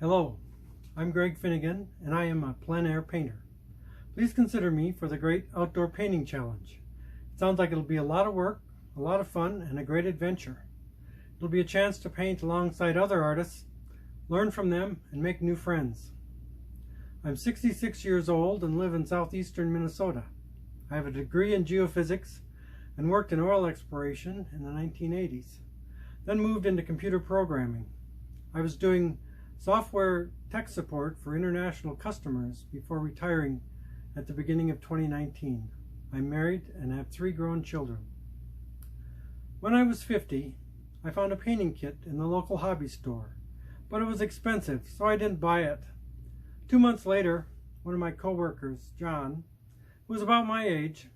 Hello, I'm Greg Finnegan, and I am a plein air painter. Please consider me for the Great Outdoor Painting Challenge. It sounds like it'll be a lot of work, a lot of fun, and a great adventure. It'll be a chance to paint alongside other artists, learn from them, and make new friends. I'm 66 years old and live in southeastern Minnesota. I have a degree in geophysics and worked in oil exploration in the 1980s. Then moved into computer programming. I was doing software tech support for international customers before retiring at the beginning of 2019. I'm married and have 3 grown children. When I was 50, I found a painting kit in the local hobby store, but it was expensive, so I didn't buy it. 2 months later, one of my coworkers, John, who was about my age,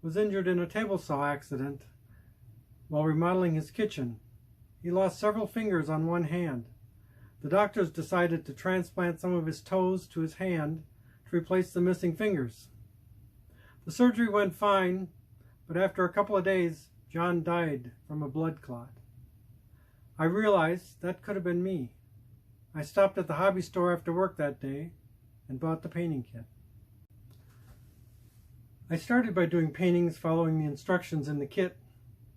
was injured in a table saw accident while remodeling his kitchen. He lost several fingers on one hand. The doctors decided to transplant some of his toes to his hand to replace the missing fingers. The surgery went fine, but after a couple of days, John died from a blood clot. I realized that could have been me. I stopped at the hobby store after work that day and bought the painting kit. I started by doing paintings following the instructions in the kit.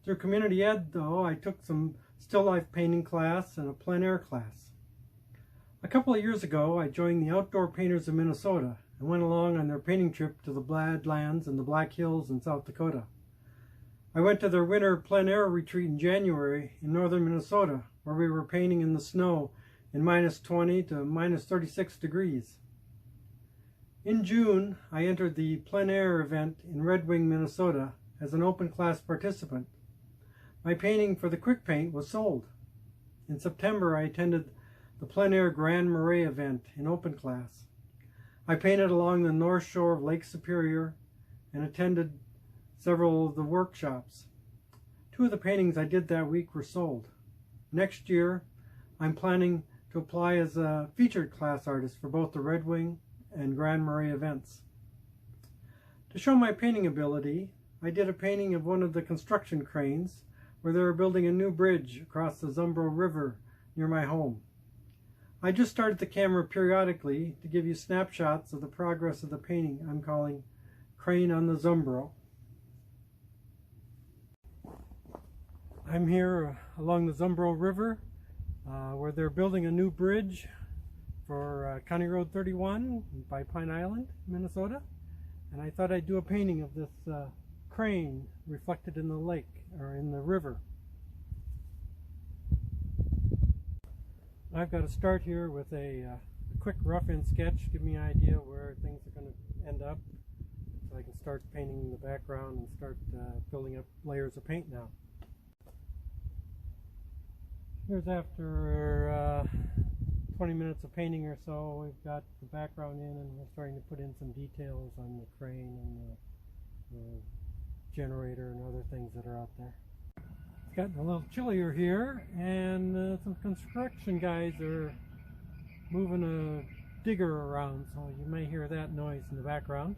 Through community ed, though, I took some still life painting class and a plein air class. A couple of years ago, I joined the Outdoor Painters of Minnesota and went along on their painting trip to the Badlands and the Black Hills in South Dakota. I went to their winter plein air retreat in January in northern Minnesota, where we were painting in the snow in -20 to -36 degrees. In June, I entered the plein air event in Red Wing, Minnesota as an open class participant. My painting for the quick paint was sold. In September, I attended the plein air Grand Marais event in open class. I painted along the north shore of Lake Superior and attended several of the workshops. 2 of the paintings I did that week were sold. Next year, I'm planning to apply as a featured class artist for both the Red Wing and Grand Marais events. To show my painting ability, I did a painting of one of the construction cranes where they were building a new bridge across the Zumbro River near my home. I just started the camera periodically to give you snapshots of the progress of the painting I'm calling Crane on the Zumbro. I'm here along the Zumbro River where they're building a new bridge for County Road 31 by Pine Island, Minnesota. And I thought I'd do a painting of this crane reflected in the lake or in the river. I've got to start here with a quick rough-in sketch, give me an idea where things are going to end up, so I can start painting the background and start building up layers of paint now. Here's after 20 minutes of painting or so, we've got the background in and we're starting to put in some details on the crane and the generator and other things that are out there. It's gotten a little chillier here, and some construction guys are moving a digger around, so you may hear that noise in the background.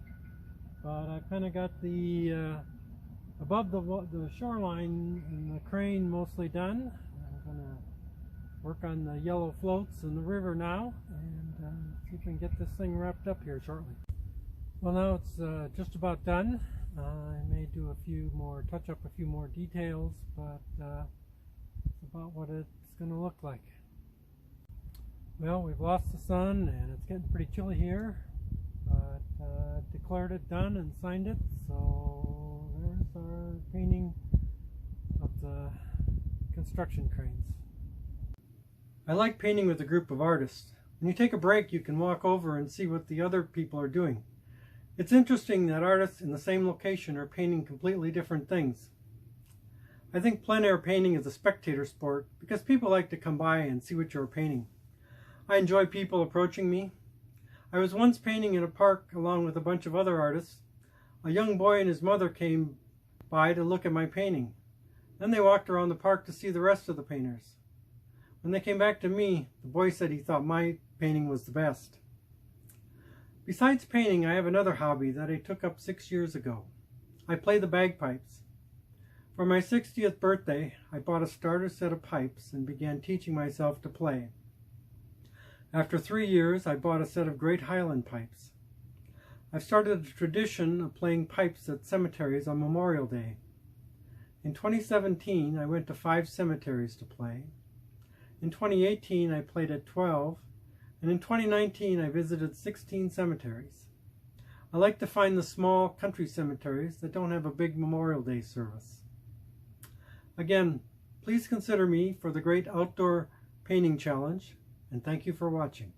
But I've kind of got the above the shoreline and the crane mostly done. I'm going to work on the yellow floats in the river now and see if we can get this thing wrapped up here shortly. Well, now it's just about done. I may do touch up a few more details, but it's about what it's going to look like. Well, we've lost the sun and it's getting pretty chilly here, but I've declared it done and signed it, so there's our painting of the construction cranes. I like painting with a group of artists. When you take a break, you can walk over and see what the other people are doing. It's interesting that artists in the same location are painting completely different things. I think plein air painting is a spectator sport because people like to come by and see what you're painting. I enjoy people approaching me. I was once painting in a park along with a bunch of other artists. A young boy and his mother came by to look at my painting. Then they walked around the park to see the rest of the painters. When they came back to me, the boy said he thought my painting was the best. Besides painting, I have another hobby that I took up 6 years ago. I play the bagpipes. For my 60th birthday, I bought a starter set of pipes and began teaching myself to play. After 3 years, I bought a set of great Highland pipes. I've started a tradition of playing pipes at cemeteries on Memorial Day. In 2017, I went to 5 cemeteries to play. In 2018, I played at 12, and in 2019, I visited 16 cemeteries. I like to find the small country cemeteries that don't have a big Memorial Day service. Again, please consider me for the Great Outdoor Painting Challenge, and thank you for watching.